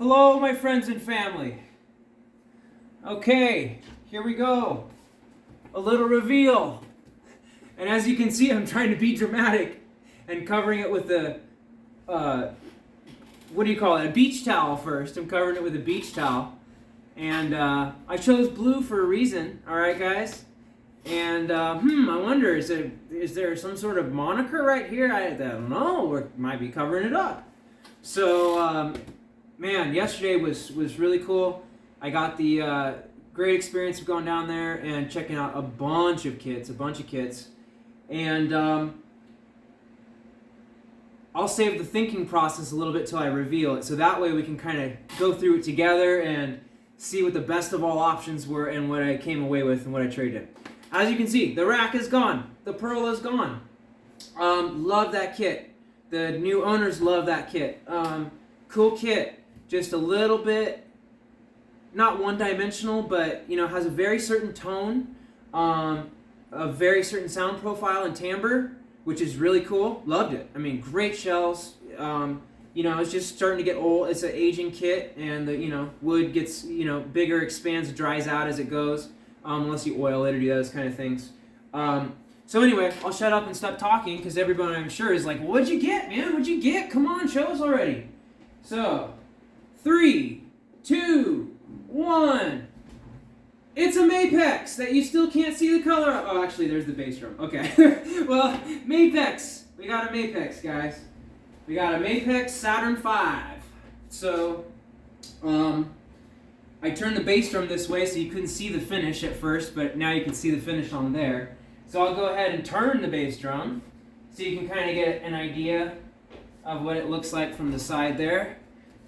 Hello, my friends and family. Okay, here we go. A little reveal. And as you can see, I'm trying to be dramatic and covering it with a, what do you call it? A beach towel first. I'm covering it with a beach towel. And I chose blue for a reason, all right, guys? And I wonder, is there some sort of moniker right here? I don't know. We might be covering it up. So, man, yesterday was really cool. I got the great experience of going down there and checking out a bunch of kits. And I'll save the thinking process a little bit till I reveal it. So that way we can kind of go through it together and see what the best of all options were and what I came away with and what I traded. As you can see, the rack is gone. The pearl is gone. Love that kit. The new owners love that kit. Cool kit. Just a little bit, not one-dimensional, but has a very certain tone, a very certain sound profile and timbre, which is really cool. Loved it. I mean, great shells. It's just starting to get old. It's an aging kit, and the wood gets bigger, expands, dries out as it goes, unless you oil it or do those kind of things. So anyway, I'll shut up and stop talking because everyone I'm sure is like, "What'd you get, man? What'd you get? Come on, show us already." So, 3, 2, 1. It's a Mapex that you still can't see the color of. Oh, actually, there's the bass drum. Okay. Well, Mapex. We got a Mapex, guys. We got a Mapex Saturn V. So, I turned the bass drum this way so you couldn't see the finish at first, but now you can see the finish on there. So I'll go ahead and turn the bass drum so you can kind of get an idea of what it looks like from the side there.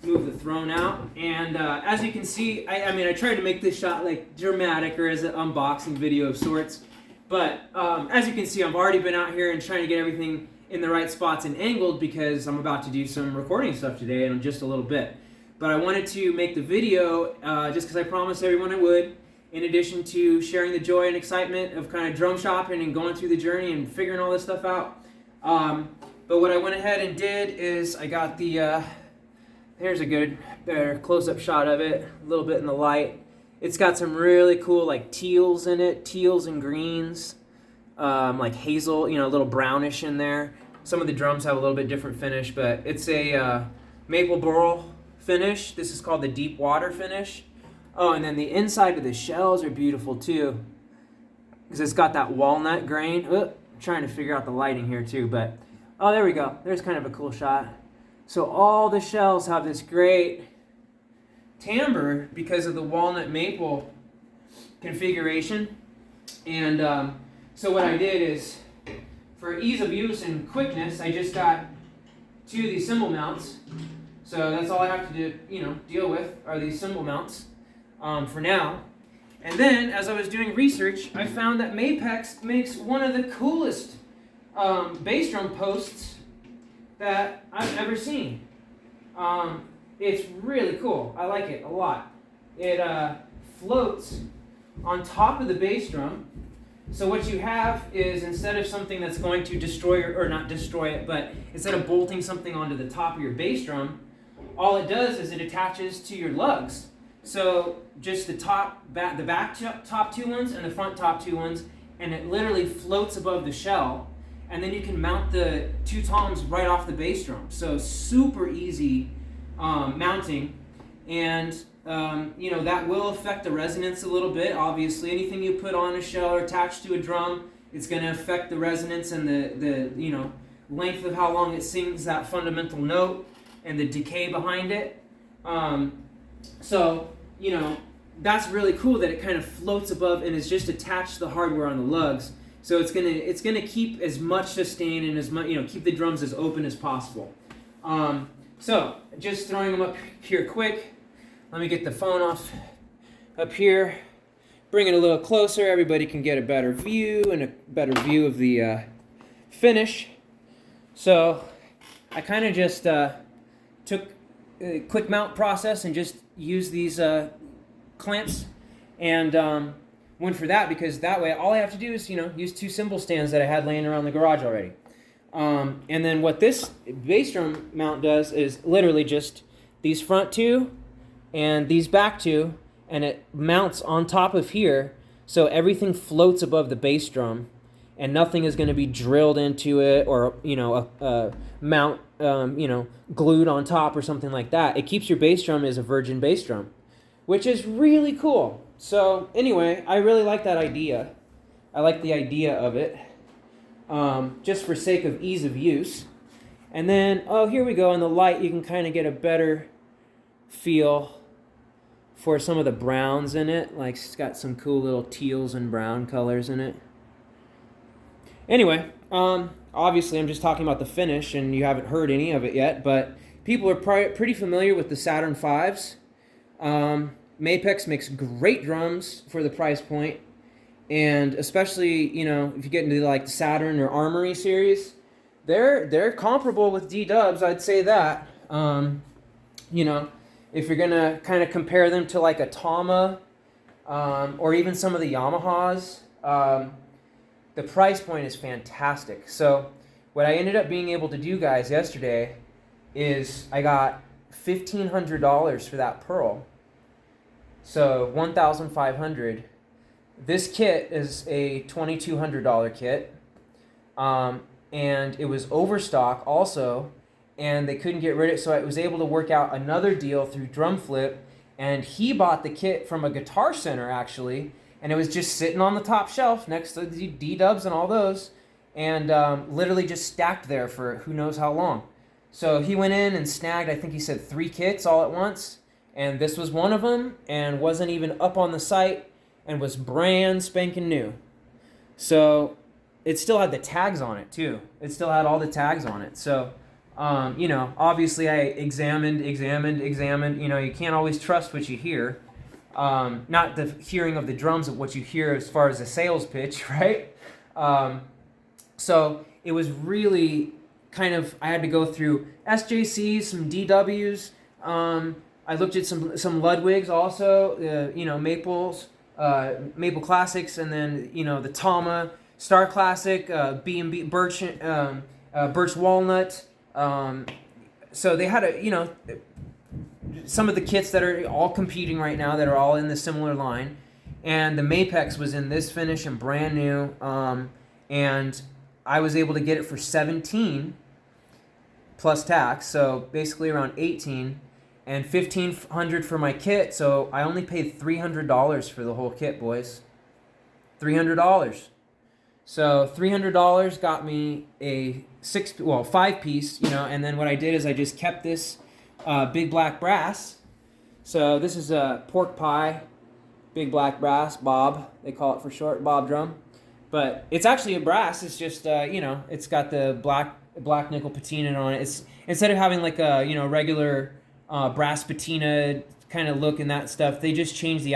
Move the throne out, and as you can see, I tried to make this shot like dramatic or as an unboxing video of sorts, but as you can see, I've already been out here and trying to get everything in the right spots and angled because I'm about to do some recording stuff today in just a little bit. But I wanted to make the video just because I promised everyone I would, in addition to sharing the joy and excitement of kind of drum shopping and going through the journey and figuring all this stuff out. But what I went ahead and did is I got the here's a better close-up shot of it, a little bit in the light. It's got some really cool like teals in it, teals and greens, like hazel, a little brownish in there. Some of the drums have a little bit different finish, but it's a maple burl finish. This is called the deep water finish. Oh, and then the inside of the shells are beautiful too, because it's got that walnut grain. I'm trying to figure out the lighting here too, but oh, there we go. There's kind of a cool shot. So all the shells have this great timbre because of the walnut maple configuration. And so what I did is, for ease of use and quickness, I just got 2 of these cymbal mounts. So that's all I have to do, deal with are these cymbal mounts for now. And then, as I was doing research, I found that Mapex makes one of the coolest bass drum posts that I've ever seen. It's really cool. I like it a lot. It floats on top of the bass drum. So what you have is, instead of something that's going to destroy or not destroy it, but instead of bolting something onto the top of your bass drum, all it does is it attaches to your lugs. So just the back top 2 ones and the front top 2 ones, and it literally floats above the shell. And then you can mount the 2 toms right off the bass drum. So super easy mounting. And, that will affect the resonance a little bit. Obviously, anything you put on a shell or attached to a drum, it's going to affect the resonance and the length of how long it sings that fundamental note and the decay behind it. That's really cool that it kind of floats above and is just attached to the hardware on the lugs. So it's gonna keep as much sustain and as much, keep the drums as open as possible. So just throwing them up here quick. Let me get the phone off up here. Bring it a little closer. Everybody can get a better view and a better view of the finish. So I kind of just took a quick mount process and just used these clamps and went for that, because that way all I have to do is use 2 cymbal stands that I had laying around the garage already. And then what this bass drum mount does is literally just these front 2 and these back two, and it mounts on top of here, so everything floats above the bass drum, and nothing is going to be drilled into it or, a mount, glued on top or something like that. It keeps your bass drum as a virgin bass drum, which is really cool. So anyway, I really like that idea. I like the idea of it, just for sake of ease of use. And then, here we go. In the light, you can kind of get a better feel for some of the browns in it. Like, it's got some cool little teals and brown colors in it. Anyway, obviously I'm just talking about the finish, and you haven't heard any of it yet, but people are pretty familiar with the Saturn V's. Mapex makes great drums for the price point, and especially, if you get into like the Saturn or Armory series, they're comparable with D-dubs, I'd say that. If you're gonna kind of compare them to like a Tama, or even some of the Yamahas, the price point is fantastic. So what I ended up being able to do, guys, yesterday is I got $1,500 for that Pearl. So $1,500. This kit is a $2,200 kit. And it was overstock also, and they couldn't get rid of it, so I was able to work out another deal through Drumflip, and he bought the kit from a Guitar Center, actually, and it was just sitting on the top shelf next to the D-dubs and all those, and literally just stacked there for who knows how long. So he went in and snagged, I think he said 3 kits all at once, and this was one of them, and wasn't even up on the site, and was brand spanking new. So it still had the tags on it too. It still had all the tags on it. So, obviously I examined. You can't always trust what you hear. Not the hearing of the drums, but what you hear as far as the sales pitch, right? So it was really kind of, I had to go through SJCs, some DWs. I looked at some Ludwigs also, Maples, Maple Classics, and then, the Tama, Star Classic, B&B, Birch Walnut. So they had some of the kits that are all competing right now that are all in the similar line. And the Mapex was in this finish and brand new. And I was able to get it for $17 plus tax. So basically around $18, and $1,500 for my kit. So I only paid $300 for the whole kit, boys. $300. So $300 got me a 5-piece, and then what I did is I just kept this big black brass. So this is a pork pie, big black brass, Bob, they call it for short, Bob drum. But it's actually a brass, it's just, it's got the black nickel patina on it. It's, instead of having like a, regular brass patina kind of look and that stuff, they just changed the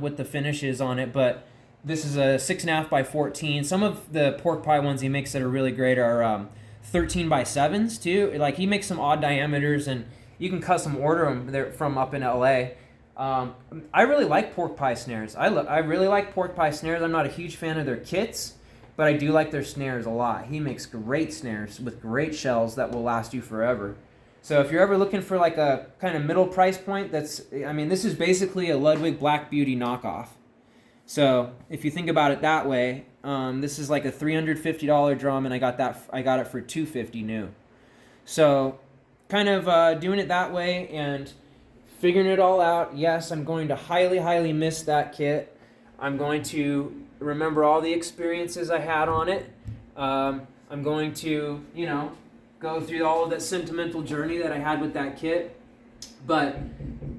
what the finish is on it, but this is a 6.5 by 14. Some of the pork pie ones he makes that are really great are 13 by 7s too. Like, he makes some odd diameters, and you can custom order them. They're from up in LA. I really like pork pie snares. I really like pork pie snares. I'm not a huge fan of their kits, but I do like their snares a lot. He makes great snares with great shells that will last you forever. So if you're ever looking for like a kind of middle price point, this is basically a Ludwig Black Beauty knockoff. So if you think about it that way, this is like a $350 drum, and I got it for $250 new. So kind of doing it that way and figuring it all out. Yes, I'm going to highly miss that kit. I'm going to remember all the experiences I had on it. I'm going to, go through all of that sentimental journey that I had with that kit. But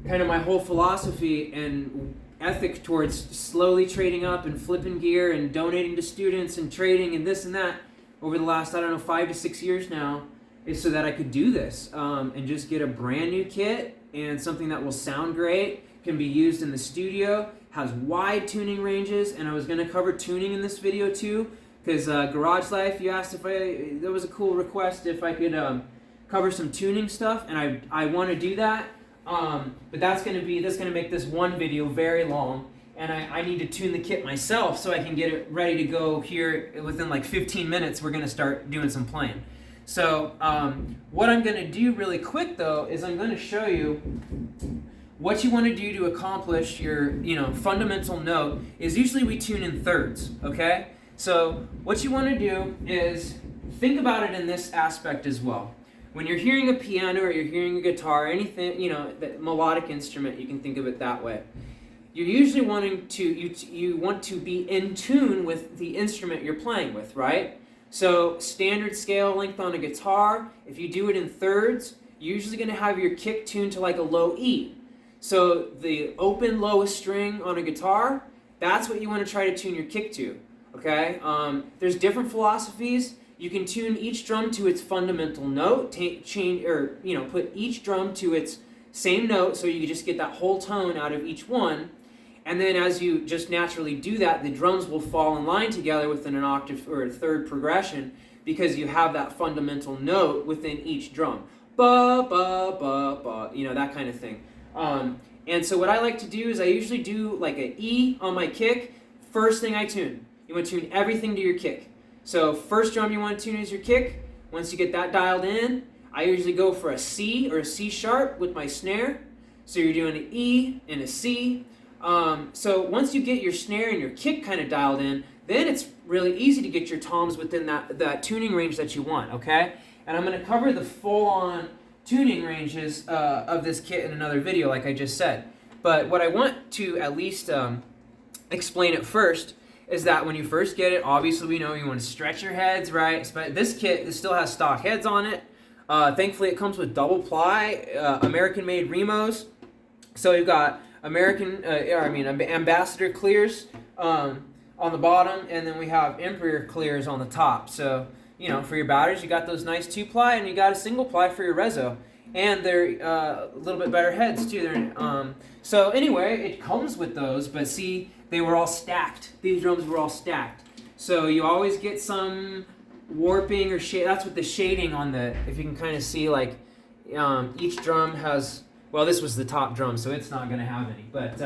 kind of my whole philosophy and ethic towards slowly trading up and flipping gear and donating to students and trading and this and that over the last, 5 to 6 years now, is so that I could do this and just get a brand new kit and something that will sound great, can be used in the studio, has wide tuning ranges, and I was going to cover tuning in this video too, because Garage Life, you asked there was a cool request if I could cover some tuning stuff, and I want to do that. But that's gonna make this one video very long, and I need to tune the kit myself so I can get it ready to go here within like 15 minutes. We're gonna start doing some playing. So what I'm gonna do really quick though is I'm gonna show you what you want to do to accomplish your, fundamental note is usually we tune in thirds, okay? So what you want to do is think about it in this aspect as well. When you're hearing a piano or you're hearing a guitar, or anything, that melodic instrument, you can think of it that way. You're usually wanting to, you want to be in tune with the instrument you're playing with, right? So standard scale length on a guitar, if you do it in thirds, you're usually going to have your kick tuned to like a low E. So the open lowest string on a guitar, that's what you want to try to tune your kick to, okay? There's different philosophies. You can tune each drum to its fundamental note, put each drum to its same note so you can just get that whole tone out of each one. And then as you just naturally do that, the drums will fall in line together within an octave or a third progression because you have that fundamental note within each drum. Ba, ba, ba, ba, that kind of thing. And so what I like to do is I usually do like an E on my kick, first thing I tune. You want to tune everything to your kick. So first drum you want to tune is your kick. Once you get that dialed in, I usually go for a C or a C sharp with my snare. So you're doing an E and a C. So once you get your snare and your kick kind of dialed in, then it's really easy to get your toms within that tuning range that you want, okay? And I'm going to cover the full-on tuning ranges of this kit in another video, like I just said. But what I want to at least explain at first is that when you first get it, obviously we know you want to stretch your heads, right? But this kit still has stock heads on it. Thankfully, it comes with double ply, American-made Remos. So you've got Ambassador clears on the bottom, and then we have Emperor clears on the top. So, for your batteries, you got those nice 2-ply, and you got a single ply for your reso. And they're a little bit better heads, too. So anyway, it comes with those, but see, they were all stacked. These drums were all stacked. So you always get some warping or shade. That's what the shading on if you can kind of see, like, each drum has, well, this was the top drum, so it's not going to have any. But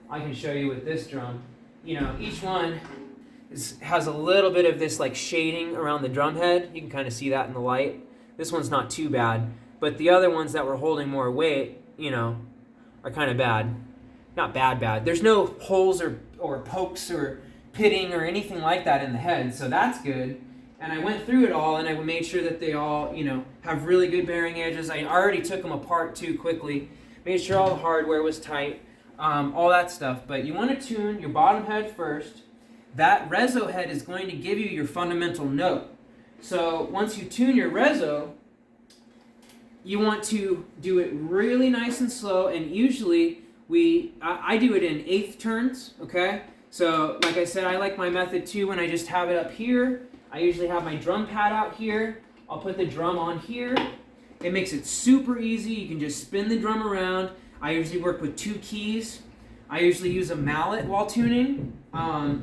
I can show you with this drum. Each one has a little bit of this, like, shading around the drum head. You can kind of see that in the light. This one's not too bad. But the other ones that were holding more weight, are kind of bad. Not bad. There's no holes or pokes or pitting or anything like that in the head, so that's good. And I went through it all, and I made sure that they all, have really good bearing edges. I already took them apart too quickly. Made sure all the hardware was tight, all that stuff. But you want to tune your bottom head first. That reso head is going to give you your fundamental note. So once you tune your reso, you want to do it really nice and slow, and usually I do it in eighth turns, okay? So like I said, I like my method too when I just have it up here. I usually have my drum pad out here. I'll put the drum on here. It makes it super easy. You can just spin the drum around. I usually work with 2 keys. I usually use a mallet while tuning. I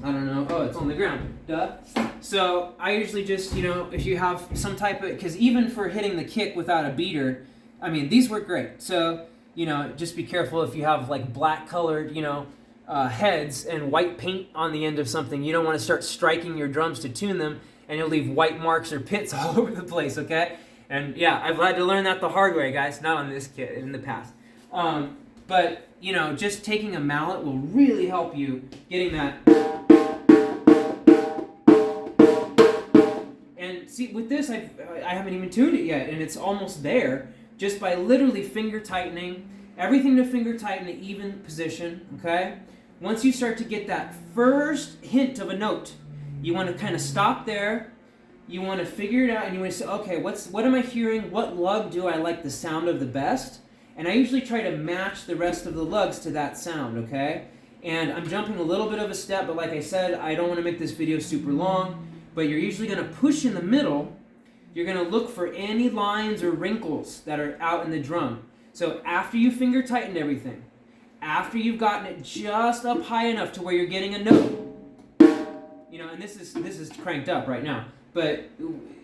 don't know. Oh, it's on the ground. Duh. So I usually just, if you have some type of, because even for hitting the kick without a beater, these work great. So, just be careful if you have like black colored, heads and white paint on the end of something. You don't want to start striking your drums to tune them, and you'll leave white marks or pits all over the place, okay? And yeah, I've had to learn that the hard way, guys, not on this kit, in the past. But, just taking a mallet will really help you getting that. And see, with this, I haven't even tuned it yet, and it's almost there, just by literally finger tightening, everything to finger tighten to even position, okay? Once you start to get that first hint of a note, you want to kind of stop there. You want to figure it out, and you want to say, okay, what am I hearing? What lug do I like the sound of the best? And I usually try to match the rest of the lugs to that sound, okay? And I'm jumping a little bit of a step, but like I said, I don't want to make this video super long, but you're usually going to push in the middle. You're going to look for any lines or wrinkles that are out in the drum. So after you finger tightened everything, after you've gotten it just up high enough to where you're getting a note, and this is cranked up right now, but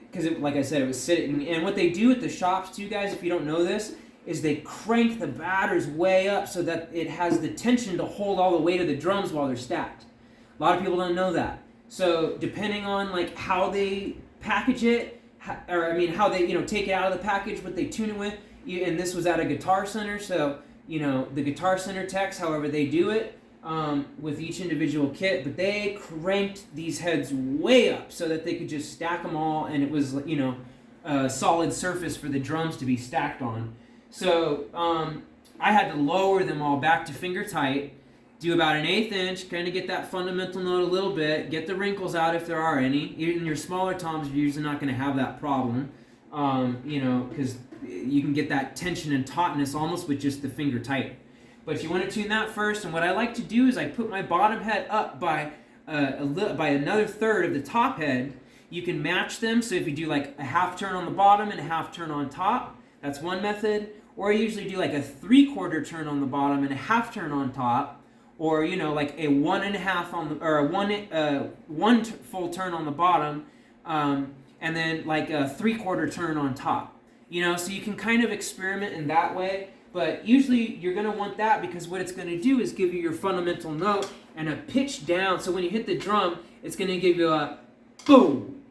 because like I said, it was sitting. And what they do at the shops too, guys, if you don't know this, is they crank the batters way up so that it has the tension to hold all the weight of the drums while they're stacked. A lot of people don't know that. So depending on like how they package it, how they take it out of the package, what they tune it with, and this was at a Guitar Center, so you know, the Guitar Center techs, however they do it with each individual kit, but they cranked these heads way up so that they could just stack them all, and it was, you know, a solid surface for the drums to be stacked on. So I had to lower them all back to finger tight, do about an 1/8 inch, kind of get that fundamental note a little bit, get the wrinkles out if there are any. Even your smaller toms, you're usually not going to have that problem, you know, because you can get that tension and tautness almost with just the finger tight. But you want to tune that first, and what I like to do is I put my bottom head up by another third of the top head. You can match them, so if you do like a half turn on the bottom and a half turn on top, that's one method. Or I usually do like a 3/4 turn on the bottom and a half turn on top, or you know, like a 1 1/2 on the, or a one full turn on the bottom, and then like a 3/4 turn on top. You know, so you can kind of experiment in that way. But usually you're going to want that because what it's going to do is give you your fundamental note and a pitch down. So when you hit the drum, it's going to give you a boom,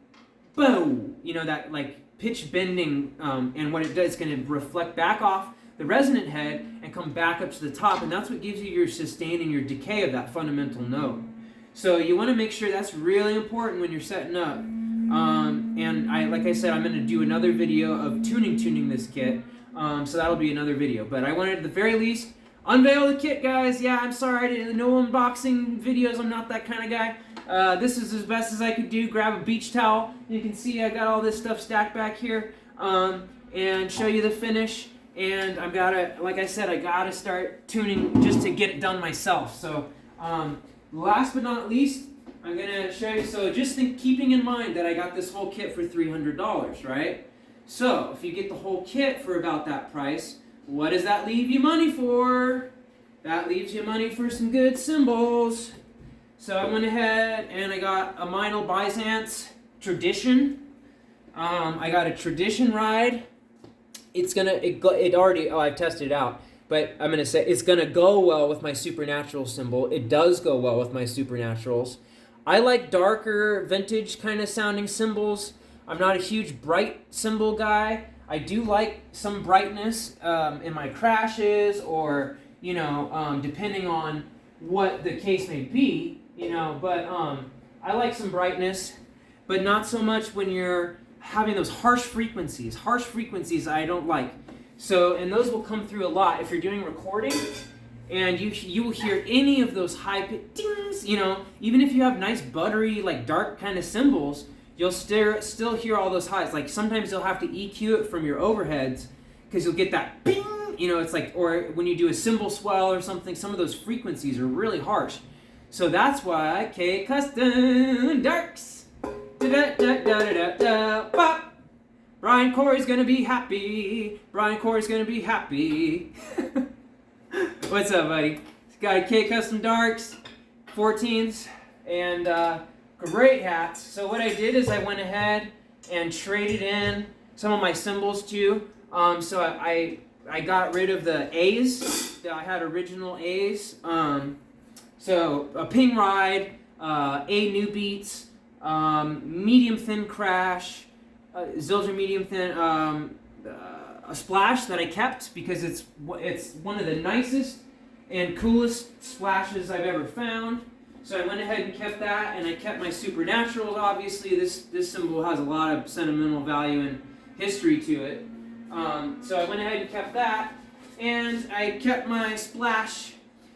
boom. You know, that like pitch bending, and what it does, it's going to reflect back off the resonant head and come back up to the top. And that's what gives you your sustain and your decay of that fundamental note. So you want to make sure that's really important when you're setting up. And like I said, I'm going to do another video of tuning this kit. So that'll be another video. But I wanted, at the very least, unveil the kit, guys. Yeah, I'm sorry, I didn't, no unboxing videos. I'm not that kind of guy. This is as best as I could do. Grab a beach towel. You can see I got all this stuff stacked back here. And show you the finish. And I've got to, like I said, I got to start tuning just to get it done myself. So last but not least, I'm going to show you. So just keeping in mind that I got this whole kit for $300, right? So, if you get the whole kit for about that price, what does that leave you money for? That leaves you money for some good cymbals. So I went ahead and I got a Meinl Byzance Tradition. I got a Tradition ride. I've tested it out, but I'm gonna say it's gonna go well with my Supernatural cymbal. It does go well with my Supernaturals. I like darker, vintage kind of sounding cymbals. I'm not a huge bright cymbal guy. I do like some brightness in my crashes, or, you know, depending on what the case may be, you know, but I like some brightness, but not so much when you're having those harsh frequencies. Harsh frequencies I don't like. So, and those will come through a lot if you're doing recording, and you will hear any of those high-pitched dings, you know, even if you have nice buttery, like dark kind of cymbals, you'll still hear all those highs. Like sometimes you'll have to EQ it from your overheads because you'll get that bing, you know, it's like, or when you do a cymbal swell or something, some of those frequencies are really harsh. So that's why K Custom Darks. Pop. Brian Corey's gonna be happy. Brian Corey's gonna be happy. What's up, buddy? Got a K Custom Darks, 14s, and great hats. So what I did is I went ahead and traded in some of my cymbals too. So I got rid of the A's. I had original A's. So a Ping Ride, A New Beats, medium thin crash, Zildjian medium thin, a splash that I kept because it's one of the nicest and coolest splashes I've ever found. So I went ahead and kept that, and I kept my Supernaturals. Obviously, this cymbal has a lot of sentimental value and history to it. So I went ahead and kept that, and I kept my splash.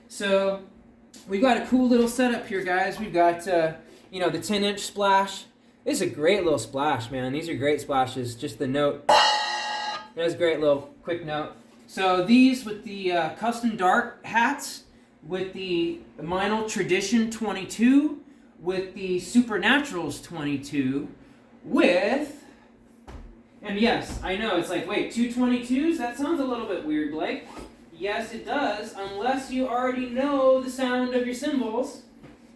So we've got a cool little setup here, guys. We've got, you know, the 10-inch splash. This is a great little splash, man. These are great splashes. Just the note. That's a great little quick note. So these with the custom dark hats, with the Meinl Tradition 22, with the Supernaturals 22, with, and yes, I know, it's like, wait, 222s? That sounds a little bit weird, Blake. Yes, it does, unless you already know the sound of your cymbals,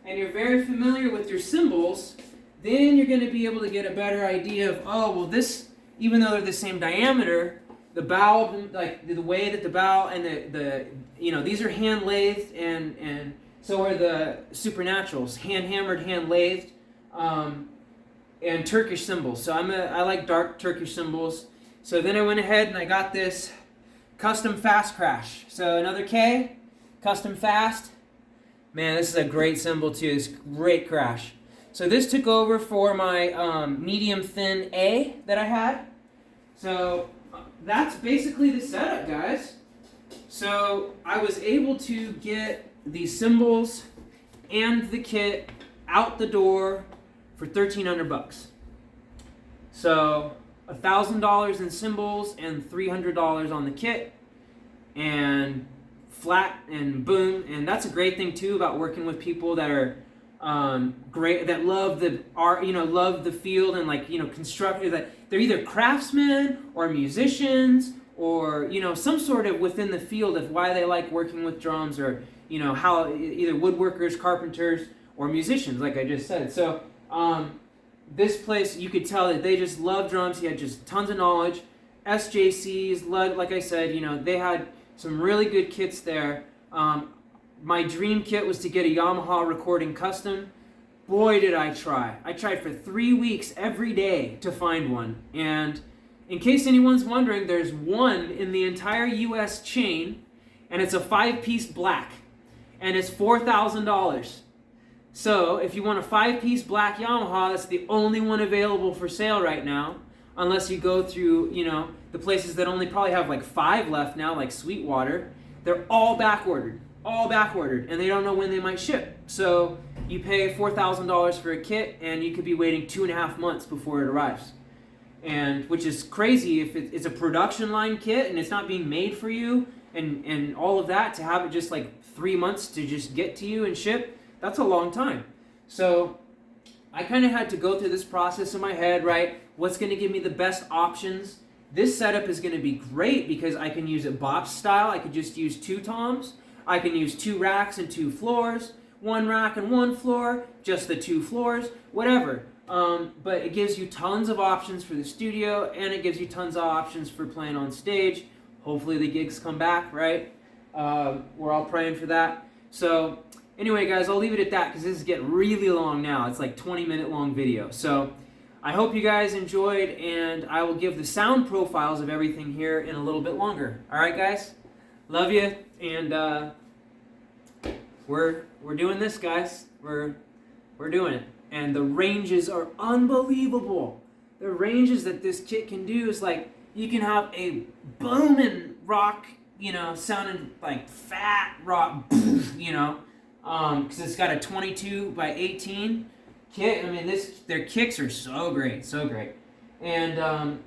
and you're very familiar with your cymbals, then you're going to be able to get a better idea of, oh, well, this, even though they're the same diameter, the bow, like the way that the bow and the you know, these are hand lathed, and so are the Supernaturals, hand hammered, hand lathed, and Turkish cymbals. So I like dark Turkish cymbals. So then I went ahead and I got this custom fast crash. So another K, custom fast. Man, this is a great cymbal too. It's great crash. So this took over for my medium thin A that I had. So that's basically the setup, guys. So I was able to get the cymbals and the kit out the door for $1,300. So $1,000 in cymbals and $300 on the kit, and flat and boom. And that's a great thing too about working with people that are great, that love the art, love the field, and constructive, that they're either craftsmen or musicians, or some sort of within the field of why they like working with drums, or how either woodworkers, carpenters, or musicians, like I just said. So this place, you could tell that they just love drums. He had just tons of knowledge. SJCs, like I said, they had some really good kits there. My dream kit was to get a Yamaha recording custom. Boy, did I try. I tried for 3 weeks every day to find one. And in case anyone's wondering, there's one in the entire US chain, and it's a 5-piece black, and it's $4,000. So if you want a 5-piece black Yamaha, that's the only one available for sale right now, unless you go through, the places that only probably have like 5 left now, like Sweetwater. They're all back ordered, and they don't know when they might ship. So you pay $4,000 for a kit, and you could be waiting 2.5 months before it arrives. And which is crazy if it's a production line kit and it's not being made for you, and all of that, to have it just like 3 months to just get to you and ship. That's a long time. So I kind of had to go through this process in my head, right? What's going to give me the best options? This setup is going to be great because I can use it box style. I could just use 2 toms. I can use 2 racks and 2 floors, 1 rack and 1 floor, just the 2 floors, whatever. But it gives you tons of options for the studio, and it gives you tons of options for playing on stage. Hopefully the gigs come back, right? We're all praying for that. So anyway, guys, I'll leave it at that because this is getting really long now. It's like 20-minute long video. So I hope you guys enjoyed, and I will give the sound profiles of everything here in a little bit longer. All right, guys? Love you, and we're doing this, guys. We're doing it. And the ranges are unbelievable. The ranges that this kit can do is like, you can have a booming rock, sounding like fat rock, because it's got a 22 by 18 kit. I mean, their kicks are so great, so great. And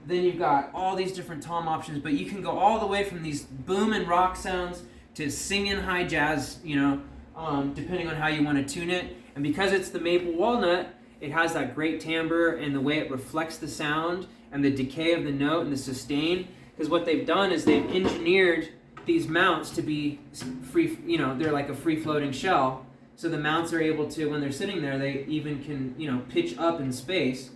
then you've got all these different tom options, but you can go all the way from these booming rock sounds to singing high jazz, depending on how you want to tune it. And because it's the maple walnut, it has that great timbre and the way it reflects the sound and the decay of the note and the sustain. Because what they've done is they've engineered these mounts to be free, they're like a free-floating shell. So the mounts are able to, when they're sitting there, they even can, pitch up in space.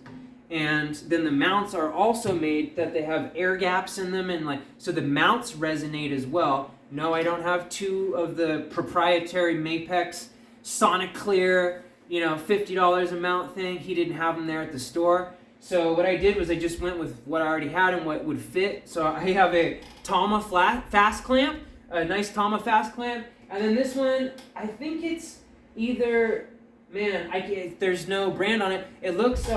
And then the mounts are also made that they have air gaps in them, and so the mounts resonate as well. No, I don't have 2 of the proprietary Mapex Sonic Clear, $50 a mount thing. He didn't have them there at the store. So what I did was I just went with what I already had and what would fit. So I have a Tama fast clamp, a nice Tama fast clamp. And then this one, I think it's either, there's no brand on it. It looks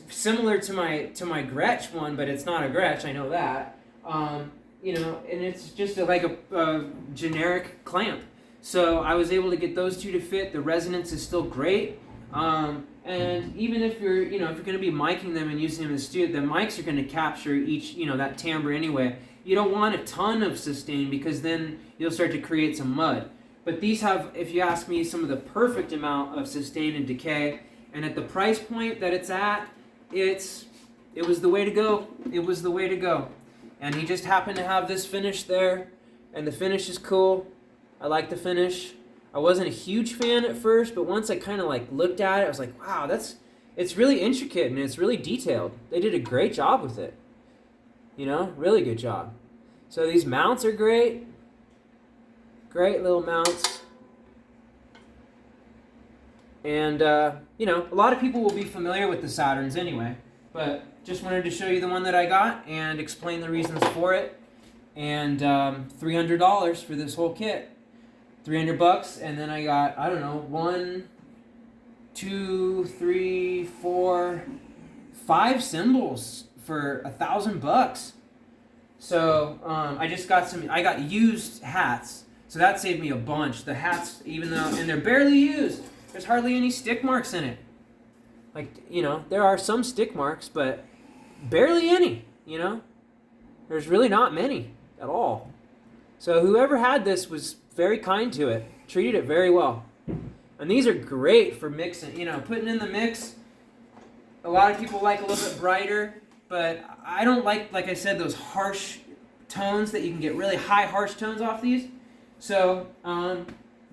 similar to my Gretsch one, but it's not a Gretsch, I know that. And it's just like a generic clamp. So I was able to get those 2 to fit. The resonance is still great. And even if you're, if you're going to be miking them and using them in the studio, the mics are going to capture each, that timbre anyway. You don't want a ton of sustain because then you'll start to create some mud. But these have, if you ask me, some of the perfect amount of sustain and decay. And at the price point that it's at, it was the way to go. It was the way to go. And he just happened to have this finish there. And the finish is cool. I like the finish. I wasn't a huge fan at first, but once I kind of looked at it, I was like, wow, it's really intricate and it's really detailed. They did a great job with it. Really good job. So these mounts are great. Great little mounts. And, a lot of people will be familiar with the Saturns anyway, but just wanted to show you the one that I got and explain the reasons for it. and $300 for this whole kit. $300, and then I got, I don't know, 1, 2, 3, 4, 5 cymbals for $1,000. So I just got I got used hats, so that saved me a bunch. The hats, even though, and they're barely used. There's hardly any stick marks in it. Like, you know, there are some stick marks, but barely any, you know. There's really not many at all. So whoever had this was very kind to it, treated it very well. And these are great for mixing, you know, putting in the mix. A lot of people like a little bit brighter, but I don't like I said, those harsh tones that you can get really high harsh tones off these. So,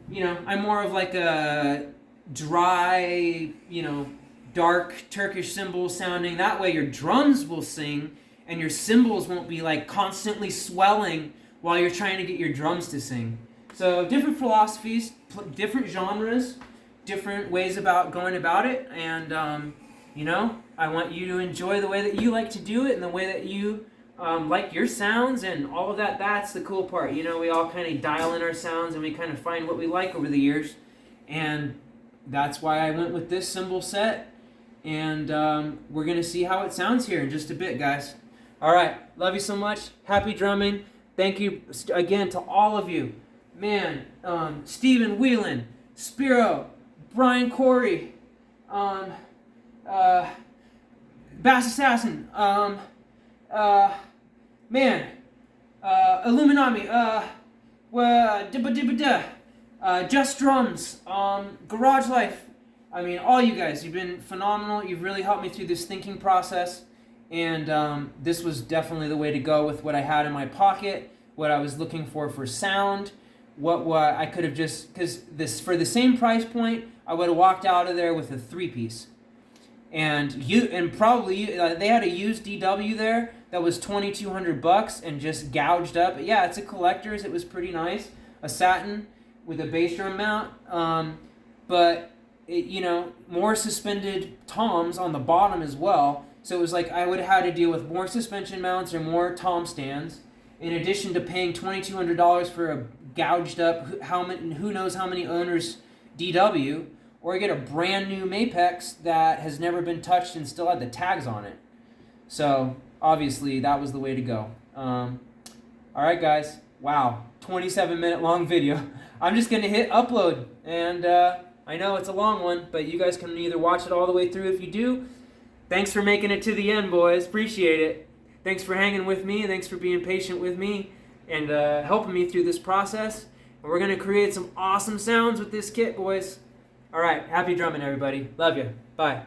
you know, I'm more of like a dry, you know, dark Turkish cymbal sounding. That way your drums will sing and your cymbals won't be like constantly swelling while you're trying to get your drums to sing. So different philosophies, different genres, different ways about going about it, and you know, I want you to enjoy the way that you like to do it and the way that you like your sounds and all of that. That's the cool part. You know, we all kind of dial in our sounds and we kind of find what we like over the years, and that's why I went with this cymbal set, and we're going to see how it sounds here in just a bit, guys. All right, love you so much. Happy drumming. Thank you again to all of you. Man, Stephen Whelan, Spiro, Brian Corey, Bass Assassin, man, Illuminami, Just Drums, Garage Life. I mean, all you guys, you've been phenomenal. You've really helped me through this thinking process. And this was definitely the way to go with what I had in my pocket, what I was looking for sound, what I could have just, because this, for the same price point, I would have walked out of there with a 3-piece. And probably they had a used DW there that was $2,200 and just gouged up. But yeah, it's a collector's. It was pretty nice, a satin with a bass drum mount. But it, you know, more suspended toms on the bottom as well. So it was like I would have had to deal with more suspension mounts or more tom stands, in addition to paying $2,200 for a gouged up, who knows how many owners DW, or get a brand new Mapex that has never been touched and still had the tags on it. So obviously that was the way to go. All right, guys. Wow, 27-minute long video. I'm just gonna hit upload, and I know it's a long one, but you guys can either watch it all the way through if you do. Thanks for making it to the end, boys. Appreciate it. Thanks for hanging with me. Thanks for being patient with me and helping me through this process. And we're going to create some awesome sounds with this kit, boys. All right. Happy drumming, everybody. Love you. Bye.